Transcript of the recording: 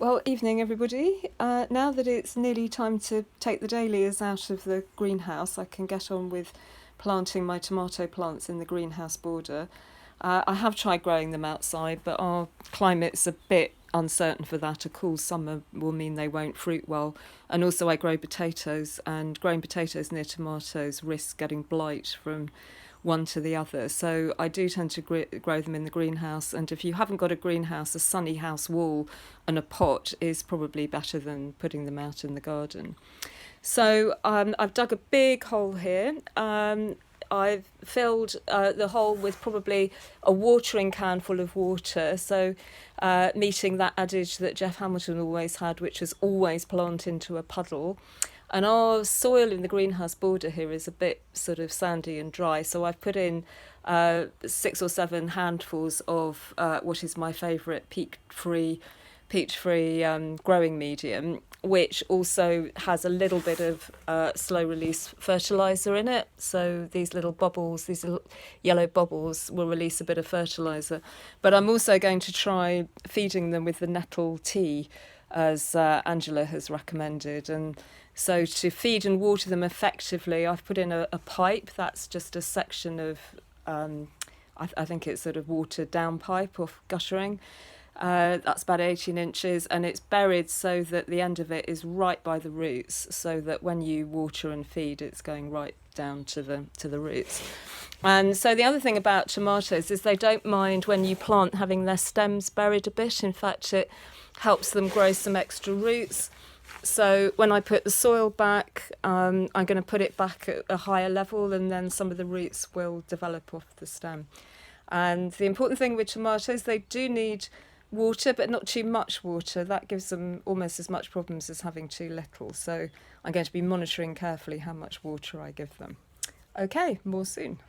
Well, evening everybody. Now that it's nearly time to take the dahlias out of the greenhouse, I can get on with planting my tomato plants in the greenhouse border. I have tried growing them outside, but our climate's a bit uncertain for that. A cool summer will mean they won't fruit well. And also, I grow potatoes, and growing potatoes near tomatoes risks getting blight from one to the other. So I do tend to grow them in the greenhouse. And if you haven't got a greenhouse, a sunny house wall and a pot is probably better than putting them out in the garden. So I've dug a big hole here. I've filled the hole with probably a watering can full of water. So meeting that adage that Jeff Hamilton always had, which was always plant into a puddle. And our soil in the greenhouse border here is a bit sort of sandy and dry. So I've put in 6 or 7 handfuls of what is my favourite peat-free growing medium, which also has a little bit of slow release fertiliser in it. So these little bubbles, these little yellow bubbles will release a bit of fertiliser. But I'm also going to try feeding them with the nettle tea, as Angela has recommended. And so to feed and water them effectively, I've put in a pipe. That's just a section of, I think it's sort of watered down pipe of guttering. That's about 18 inches, and it's buried so that the end of it is right by the roots, so that when you water and feed, it's going right down to the roots. And so the other thing about tomatoes is they don't mind when you plant having their stems buried a bit. In fact, it helps them grow some extra roots. So when I put the soil back, I'm going to put it back at a higher level, and then some of the roots will develop off the stem. And the important thing with tomatoes, they do need water, but not too much water. That gives them almost as much problems as having too little. So I'm going to be monitoring carefully how much water I give them. Okay, more soon.